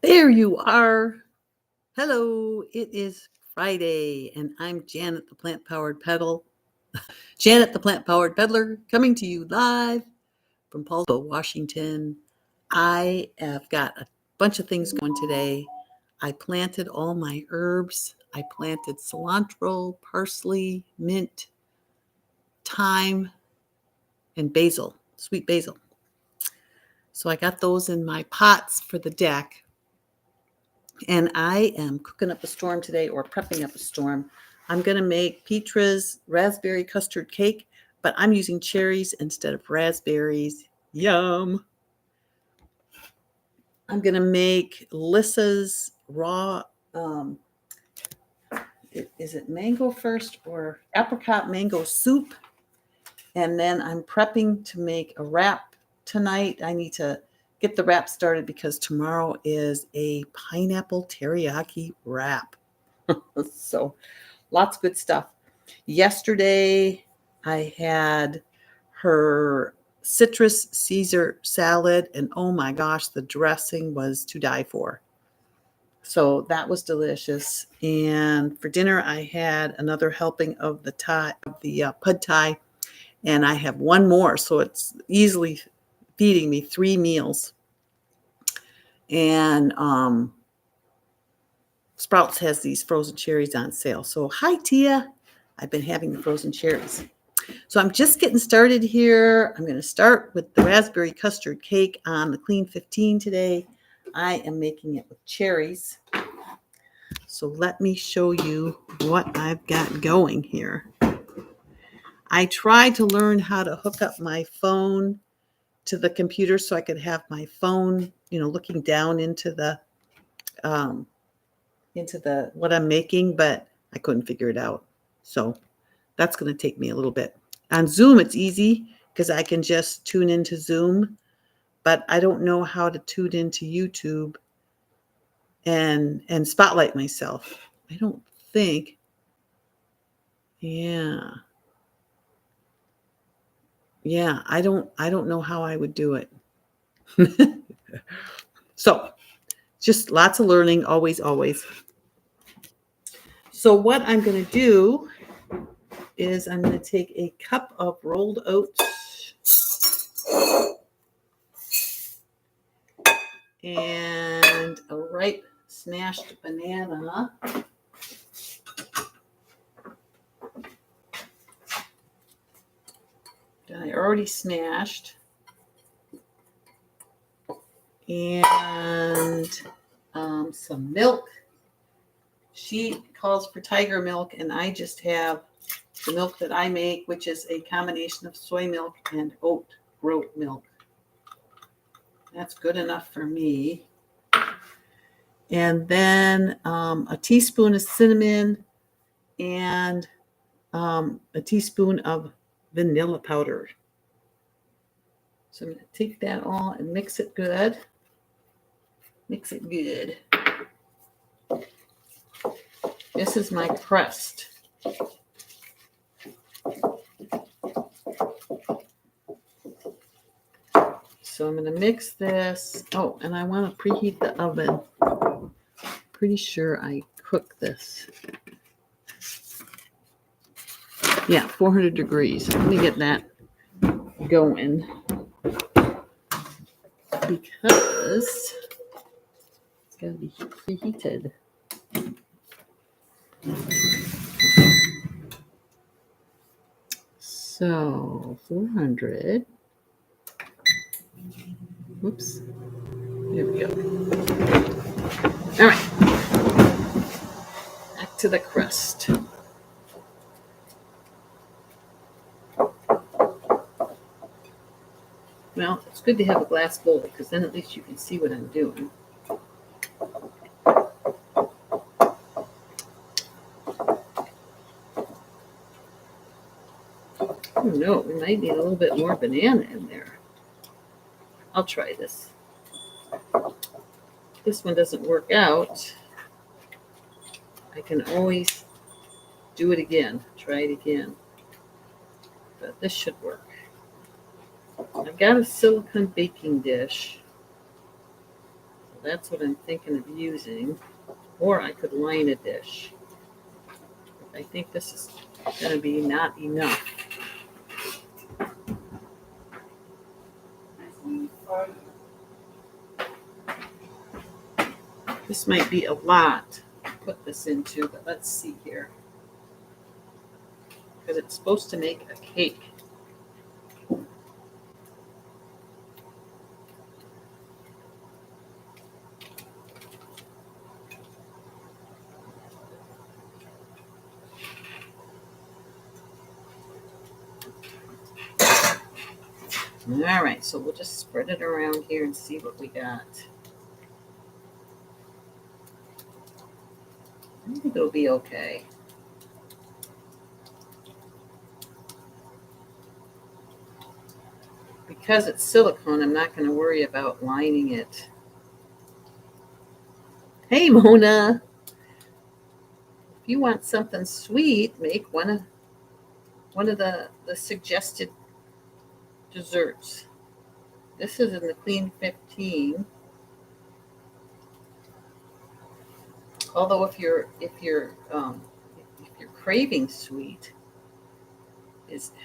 There you are. Hello, it is Friday, and I'm Janet the Plant Powered Pedal. Janet the Plant Powered Peddler coming to you live from Paulsville, Washington. I have got a bunch of things going today. I planted all my herbs. I planted cilantro, parsley, mint, thyme, and basil, sweet basil. So I got those in my pots for the deck. And I am cooking up a storm today, or prepping up a storm. I'm going to make Petra's raspberry custard cake, but I'm using cherries instead of raspberries. Yum. I'm going to make Lissa's raw, is it mango first or apricot mango soup? And then I'm prepping to make a wrap tonight. I need to get the wrap started because tomorrow is a pineapple teriyaki wrap. So lots of good stuff. Yesterday, I had her citrus Caesar salad, and oh my gosh, the dressing was to die for. So that was delicious. And for dinner, I had another helping of the pad thai, and I have one more, so it's easily feeding me 3 meals. And Sprouts has these frozen cherries on sale. So hi, Tia. I've been having the frozen cherries. So I'm just getting started here. I'm going to start with the raspberry custard cake on the Clean 15 today. I am making it with cherries. So let me show you what I've got going here. I tried to learn how to hook up my phone to the computer so I could have my phone, looking down into the what I'm making, but I couldn't figure it out. So that's going to take me a little bit. On Zoom, it's easy because I can just tune into Zoom, but I don't know how to tune into YouTube and spotlight myself. I don't think. Yeah, I don't know how I would do it. So just lots of learning, always. So what I'm going to do is I'm going to take a cup of rolled oats and a ripe smashed banana. That I already smashed. And some milk. She calls for tiger milk, and I just have the milk that I make, which is a combination of soy milk and oat groat milk. That's good enough for me. And then a teaspoon of cinnamon and a teaspoon of vanilla powder. So I'm going to take that all and mix it good. Mix it good. This is my crust. So I'm going to mix this. Oh, and I want to preheat the oven. Pretty sure I cooked this. Yeah, 400 degrees. Let me get that going. Because it's got to be preheated. So 400. Whoops. There we go. All right. Back to the crust. Well, it's good to have a glass bowl because then at least you can see what I'm doing. Oh no, we might need a little bit more banana in there. I'll try this. If this one doesn't work out, I can always do it again. Try it again. But this should work. I've got a silicone baking dish. That's what I'm thinking of using. Or I could line a dish. I think this is going to be not enough. This might be a lot to put this into, but let's see here. Because it's supposed to make a cake. All right, so we'll just spread it around here and see what we got. I think it'll be okay. Because it's silicone, I'm not going to worry about lining it. Hey, Mona. If you want something sweet, make one of the suggested desserts. This is in the Clean 15. Although if you're craving sweet,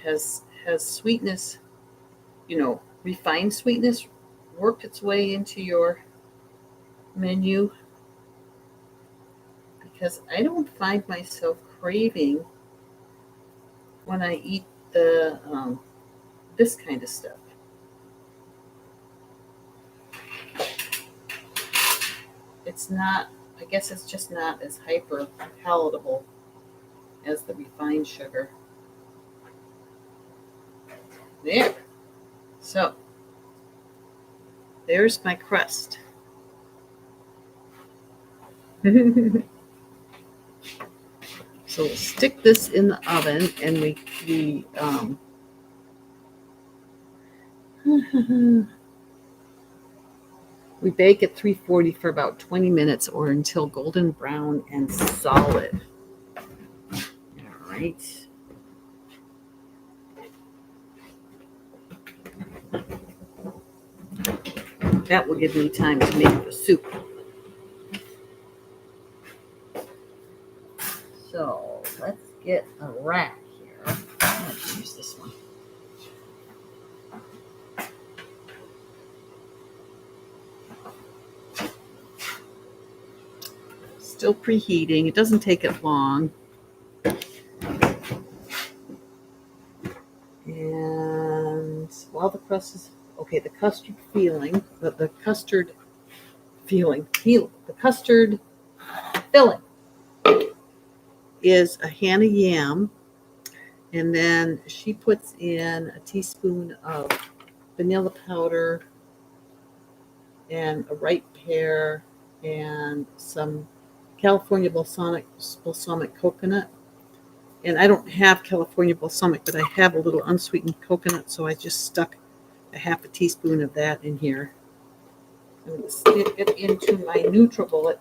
has sweetness, refined sweetness worked its way into your menu? Because I don't find myself craving when I eat the this kind of stuff. It's not, I guess it's just not as hyper palatable as the refined sugar. There. So, there's my crust. So we'll stick this in the oven, and we bake at 340 for about 20 minutes or until golden brown and solid. All right. That will give me time to make the soup. So let's get a rack here. I'm going to use this one. Still preheating. It doesn't take it long. And while the crust is okay, the custard filling is a Hannah yam, and then she puts in a teaspoon of vanilla powder and a ripe pear and some California balsamic coconut. And I don't have California balsamic, but I have a little unsweetened coconut, so I just stuck a half a teaspoon of that in here. I'm going to stick it into my NutriBullet.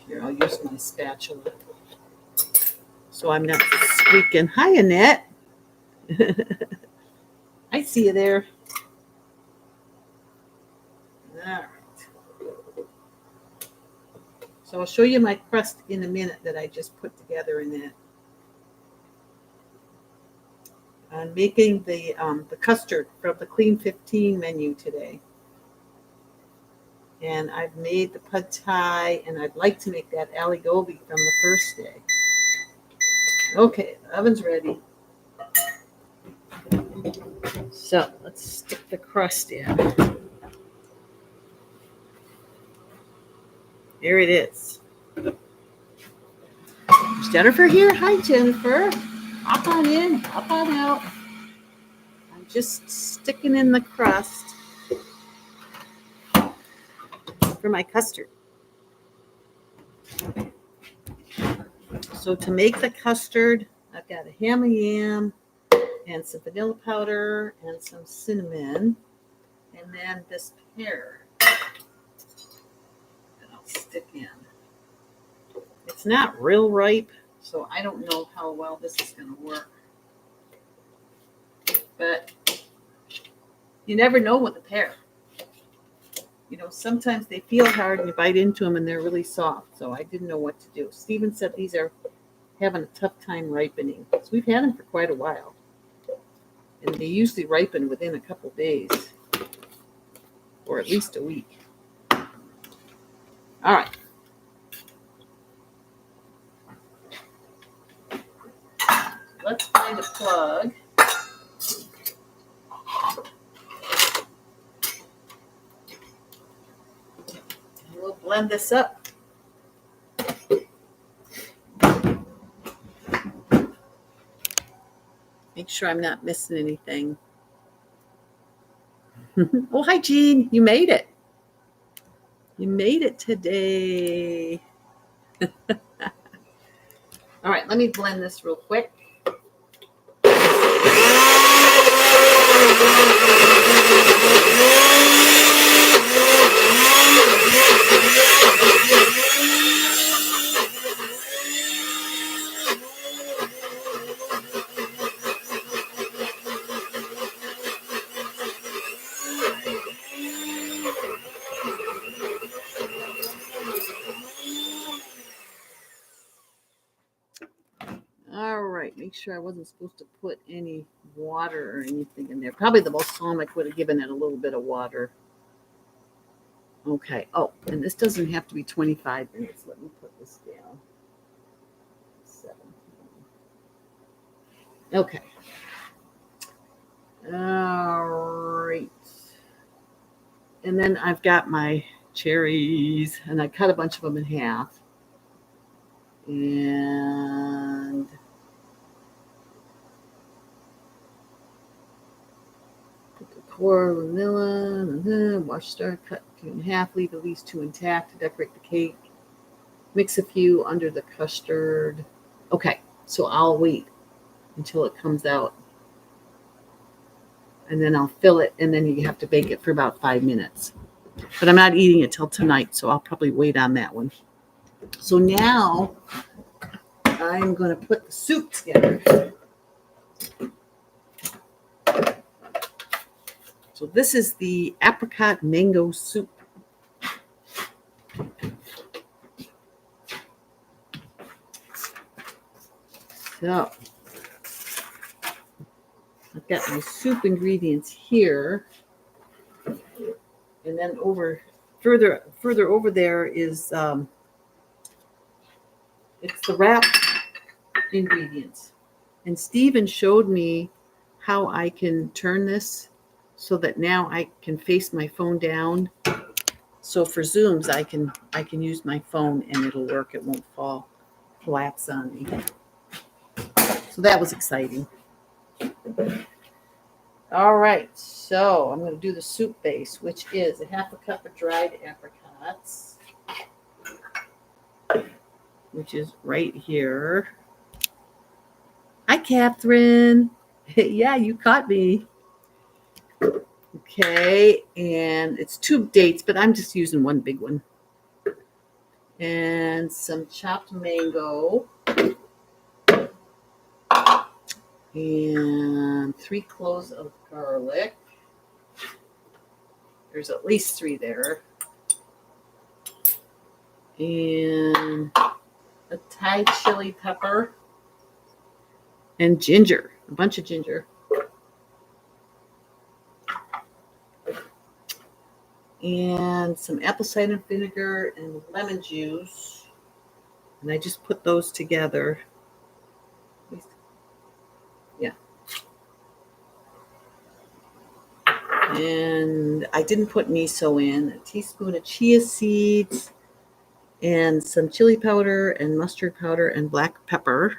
Here, I'll use my spatula so I'm not squeaking. Hi, Annette. I see you there. All right. So I'll show you my crust in a minute that I just put together in that. I'm making the custard from the Clean 15 menu today. And I've made the pad thai, and I'd like to make that ali gobi from the first day. Okay, the oven's ready. So let's stick the crust in. There it is. Is Jennifer here? Hi, Jennifer. Hop on in, hop on out. I'm just sticking in the crust for my custard. So to make the custard, I've got a ham and yam and some vanilla powder and some cinnamon, and then this pear that I'll stick in. It's not real ripe, so I don't know how well this is going to work. You never know with a pear. Sometimes they feel hard and you bite into them and they're really soft. So I didn't know what to do. Steven said these are having a tough time ripening. So we've had them for quite a while. And they usually ripen within a couple days or at least a week. All right. Let's find a plug. We'll blend this up. Make sure I'm not missing anything. Oh, hi, Jean. You made it. You made it today. All right, let me blend this real quick. All right, make sure I wasn't supposed to put any water or anything in there. Probably the balsamic would have given it a little bit of water. Okay. Oh, and this doesn't have to be 25 minutes. Let me put this down. 17. Okay. All right. And then I've got my cherries, and I cut a bunch of them in half. And put the core vanilla, wash, stir, cut in half, leave at least 2 intact to decorate the cake. Mix a few under the custard. Okay, so I'll wait until it comes out. And then I'll fill it, and then you have to bake it for about 5 minutes. But I'm not eating it till tonight, so I'll probably wait on that one. So now I'm going to put the soup together. So this is the apricot mango soup. So I've got my soup ingredients here. And then further over there is it's the wrap ingredients. And Steven showed me how I can turn this so that now I can face my phone down. So for Zooms, I can use my phone and it'll work. It won't collapse on me. So that was exciting. All right, so I'm going to do the soup base, which is a half a cup of dried apricots, which is right here. Hi, Catherine. Yeah, you caught me. Okay, and it's 2 dates, but I'm just using one big one. And some chopped mango. And 3 cloves of garlic. There's at least 3 there. And a Thai chili pepper. And ginger, a bunch of ginger. And some apple cider vinegar and lemon juice. And I just put those together. Yeah. And I didn't put miso in. A teaspoon of chia seeds and some chili powder and mustard powder and black pepper.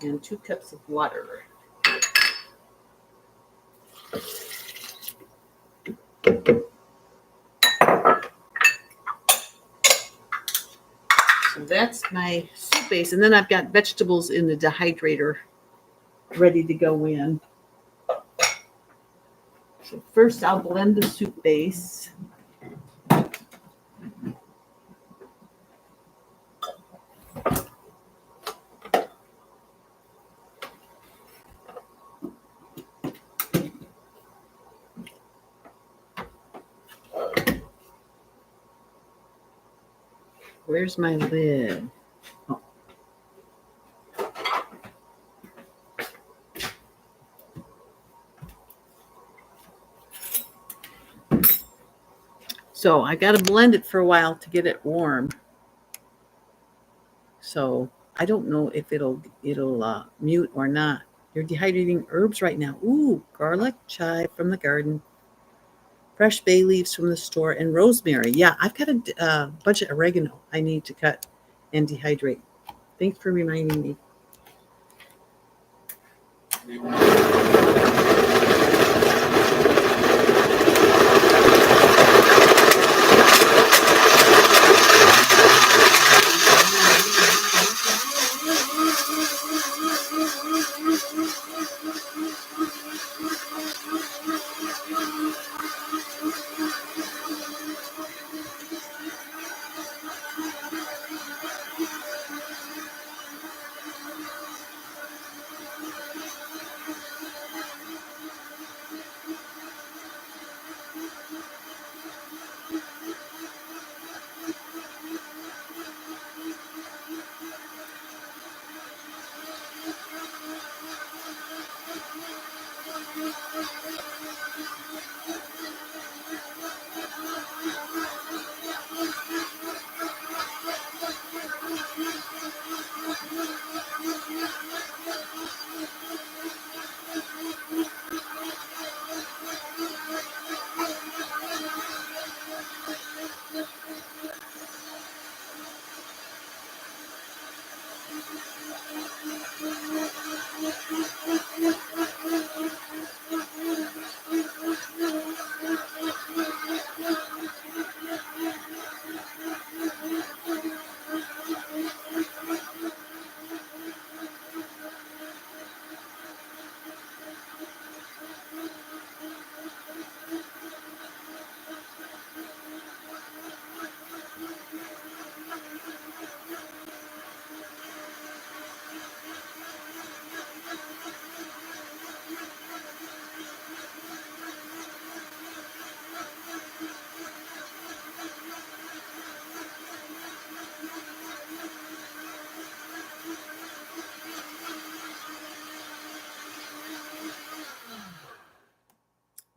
And 2 cups of water. So that's my soup base. And then I've got vegetables in the dehydrator ready to go in. So first I'll blend the soup base. Where's my lid? Oh. So I got to blend it for a while to get it warm. So I don't know if it'll mute or not. You're dehydrating herbs right now. Ooh, garlic, chive from the garden, fresh bay leaves from the store, and rosemary. Yeah, I've got a bunch of oregano I need to cut and dehydrate. Thanks for reminding me.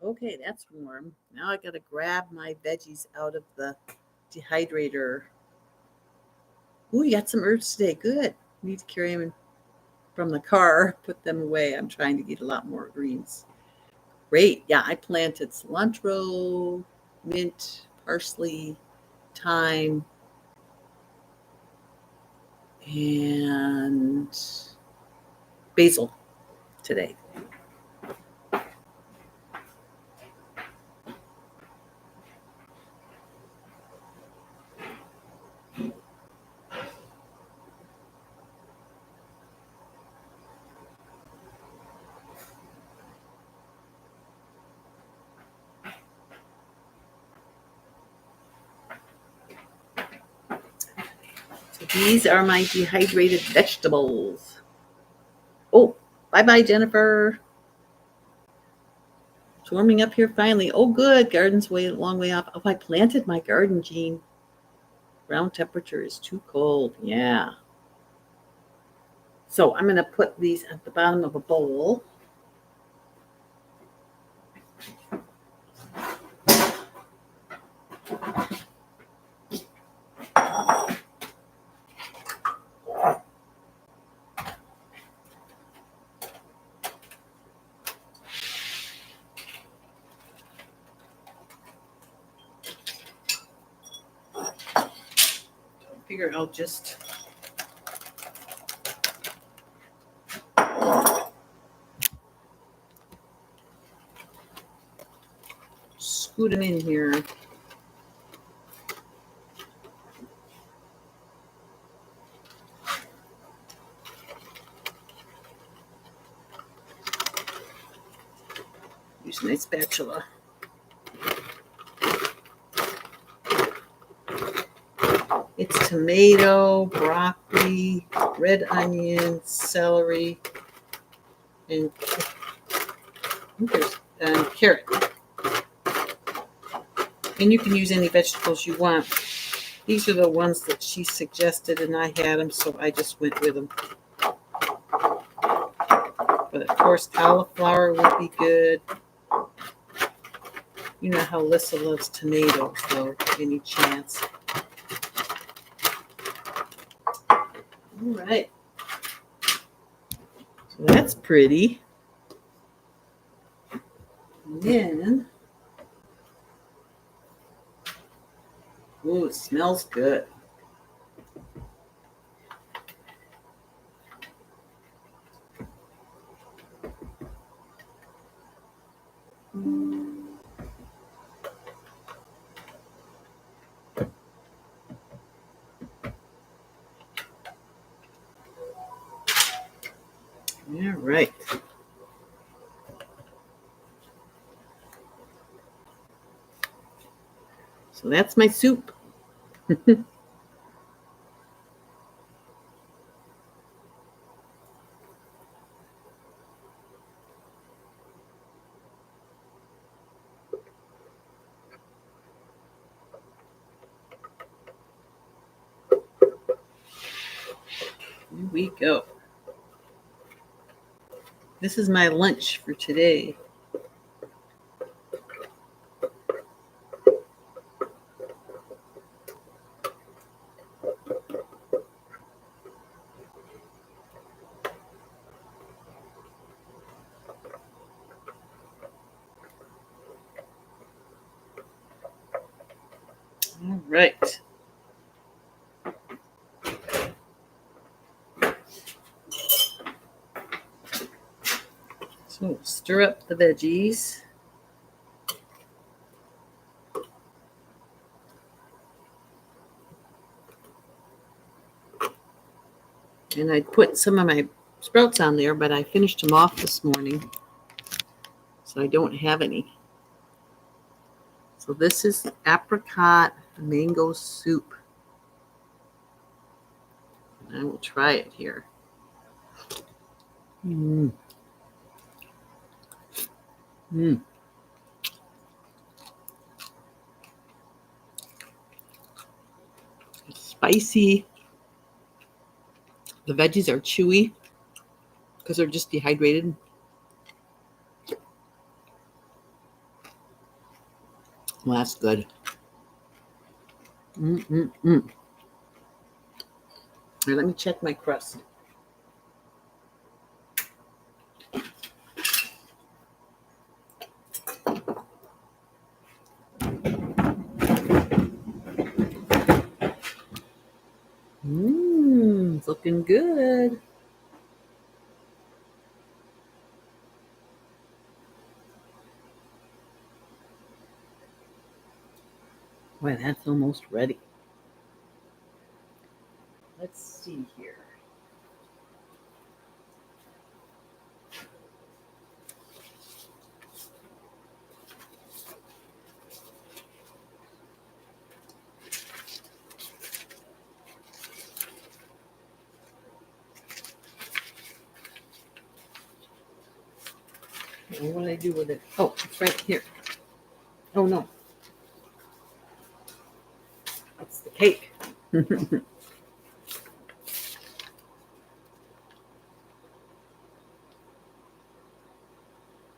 Okay, that's warm. Now I got to grab my veggies out of the dehydrator. Ooh, you got some herbs today. Good. Need to carry them from the car, put them away. I'm trying to get a lot more greens. Great. Yeah, I planted cilantro, mint, parsley, thyme, and basil today. So these are my dehydrated vegetables. Oh, bye-bye, Jennifer. It's warming up here finally. Oh, good. Garden's a long way off. Oh, I planted my garden, Jean. Ground temperature is too cold. Yeah. So I'm going to put these at the bottom of a bowl. Figure I'll just scoot them in here. Use my spatula. It's tomato, broccoli, red onion, celery, and carrot. And you can use any vegetables you want. These are the ones that she suggested, and I had them, so I just went with them. But of course, cauliflower would be good. You know how Alyssa loves tomatoes, though, any chance. All right. So that's pretty. And then, ooh, it smells good. All right. So that's my soup. Here we go. This is my lunch for today. All right. So stir up the veggies. And I put some of my sprouts on there, but I finished them off this morning, so I don't have any. So this is apricot mango soup. I will try it here. Mmm. Mmm. It's spicy. The veggies are chewy because they're just dehydrated. Well, that's good. Here, let me check my crust. It's looking good. Boy, that's almost ready. Let's see here. What did I do with it? Oh, it's right here. Oh, no. That's the cake.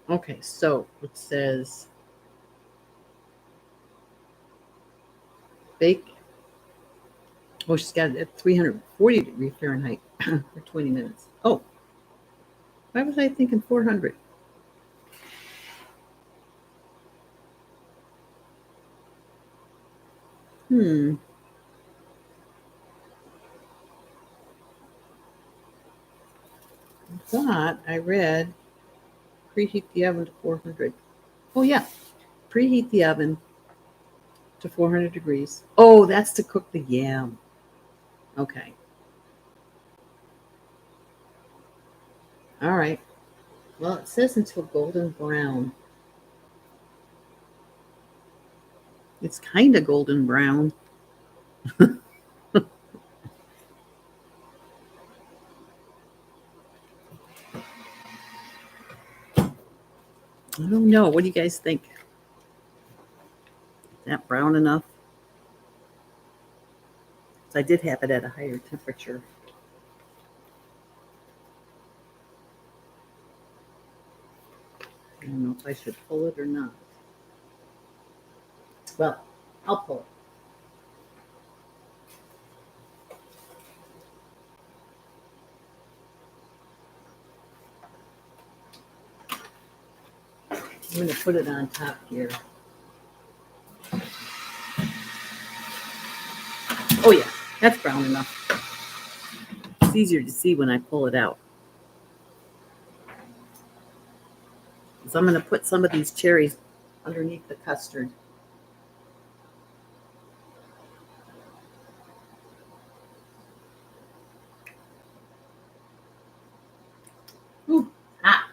Okay, so it says bake. Oh, she's got it at 340 degrees Fahrenheit for 20 minutes. Oh, why was I thinking 400? I thought I read preheat the oven to 400. Oh, yeah. Preheat the oven to 400 degrees. Oh, that's to cook the yam. Okay. All right. Well, it says until golden brown. It's kind of golden brown. I don't know. What do you guys think? Is that brown enough? So I did have it at a higher temperature. I don't know if I should pull it or not. Well, I'll pull it. I'm going to put it on top here. Oh yeah, that's brown enough. It's easier to see when I pull it out. So I'm going to put some of these cherries underneath the custard. Ooh, hot.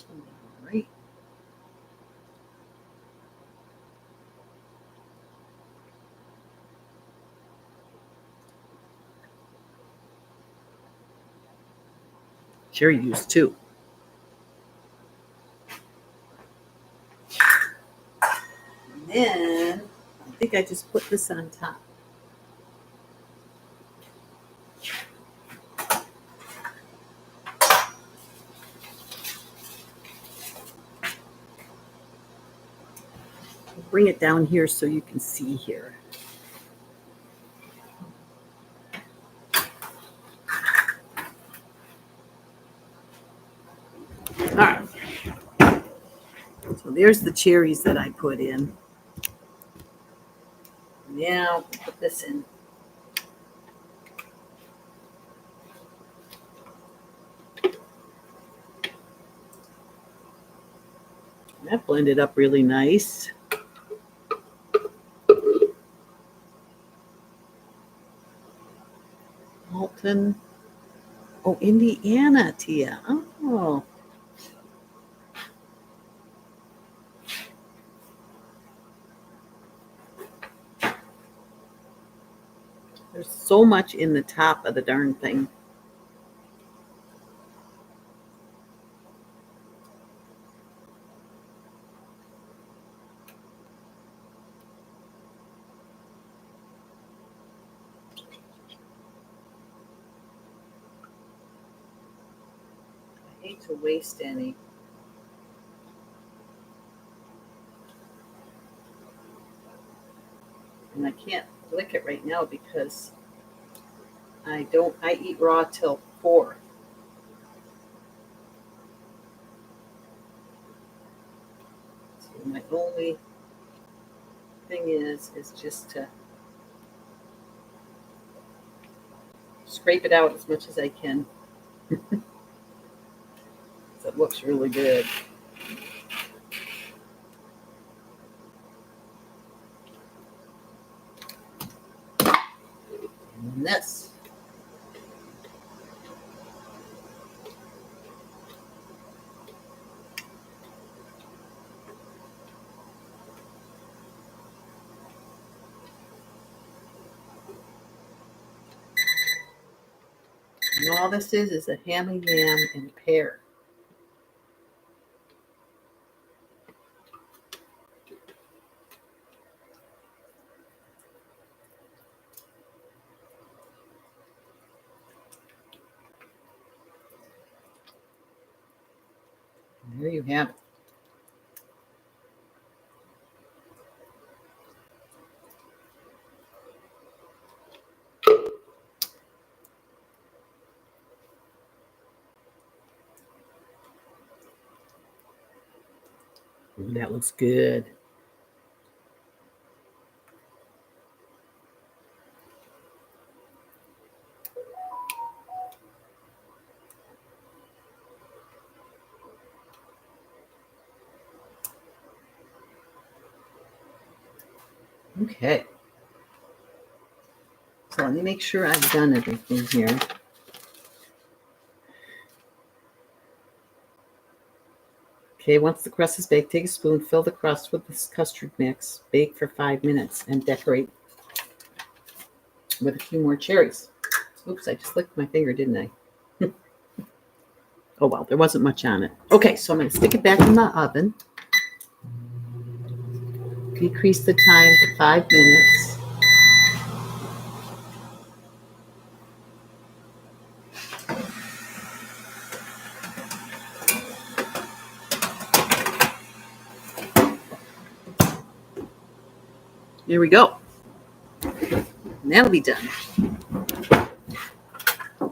All right. Cherry juice too. And then I think I just put this on top. Bring it down here so you can see here. All right. So there's the cherries that I put in. Now put this in. That blended up really nice. Alton. Oh, Indiana, Tia. Oh. There's so much in the top of the darn thing. I hate to waste any. And I can't lick it right now because I eat raw till 4. So my only thing is just to scrape it out as much as I can. So it looks really good. And this. And all this is a ham and yam and pear. And there you have it. Ooh, that looks good. Okay. So let me make sure I've done everything here. Okay, once the crust is baked, take a spoon, fill the crust with this custard mix, bake for 5 minutes, and decorate with a few more cherries. Oops, I just licked my finger, didn't I? Oh, well, there wasn't much on it. Okay, so I'm going to stick it back in the oven. Decrease the time to 5 minutes. There we go. And that'll be done.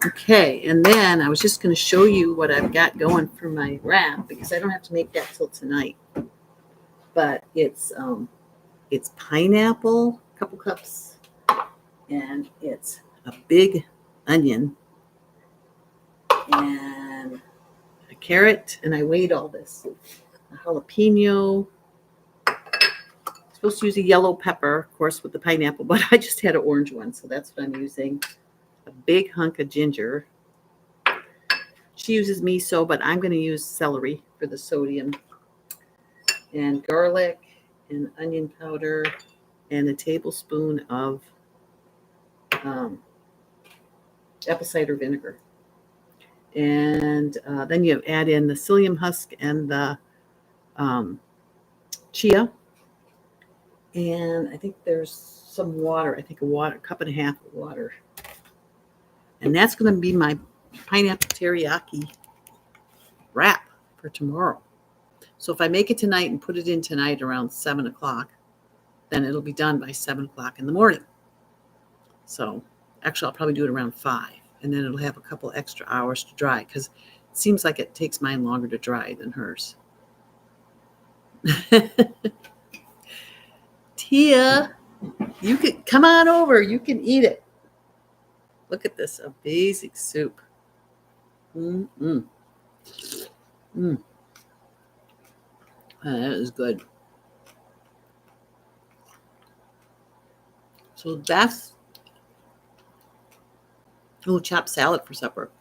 Okay, and then I was just going to show you what I've got going for my wrap because I don't have to make that till tonight. But it's pineapple, a couple cups, and it's a big onion and a carrot, and I weighed all this. A jalapeno. Supposed to use a yellow pepper, of course, with the pineapple, but I just had an orange one, so that's what I'm using. A big hunk of ginger. She uses miso, but I'm going to use celery for the sodium. And garlic and onion powder and a tablespoon of apple cider vinegar. And then you add in the psyllium husk and the chia. And I think there's some water. I think a cup and a half of water. And that's going to be my pineapple teriyaki wrap for tomorrow. So if I make it tonight and put it in tonight around 7 o'clock, then it'll be done by 7 o'clock in the morning. So actually, I'll probably do it around 5. And then it'll have a couple extra hours to dry because it seems like it takes mine longer to dry than hers. Tia, you can come on over. You can eat it. Look at this amazing soup. That is good. So that's chopped salad for supper.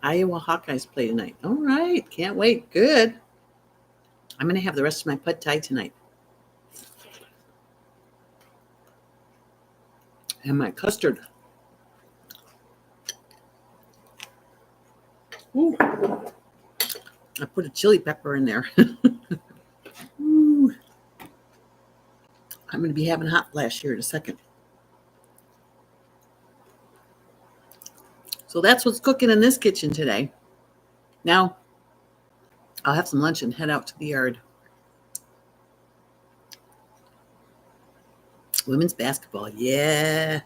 Iowa Hawkeyes play tonight. All right, can't wait. Good. I'm going to have the rest of my pad thai tonight. And my custard. Ooh. I put a chili pepper in there. Ooh. I'm going to be having hot flash here in a second. So that's what's cooking in this kitchen today. Now, I'll have some lunch and head out to the yard. Women's basketball. Yeah.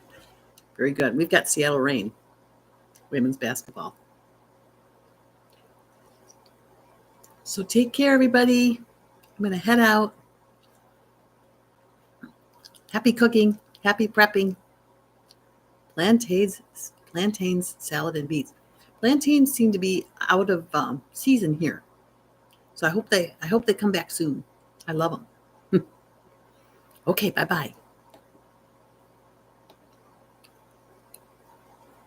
Very good. We've got Seattle Reign. Women's basketball. So take care, everybody. I'm going to head out. Happy cooking. Happy prepping. Plantains, salad, and beets. Plantains seem to be out of season here. So I hope they come back soon. I love them. Okay, bye-bye.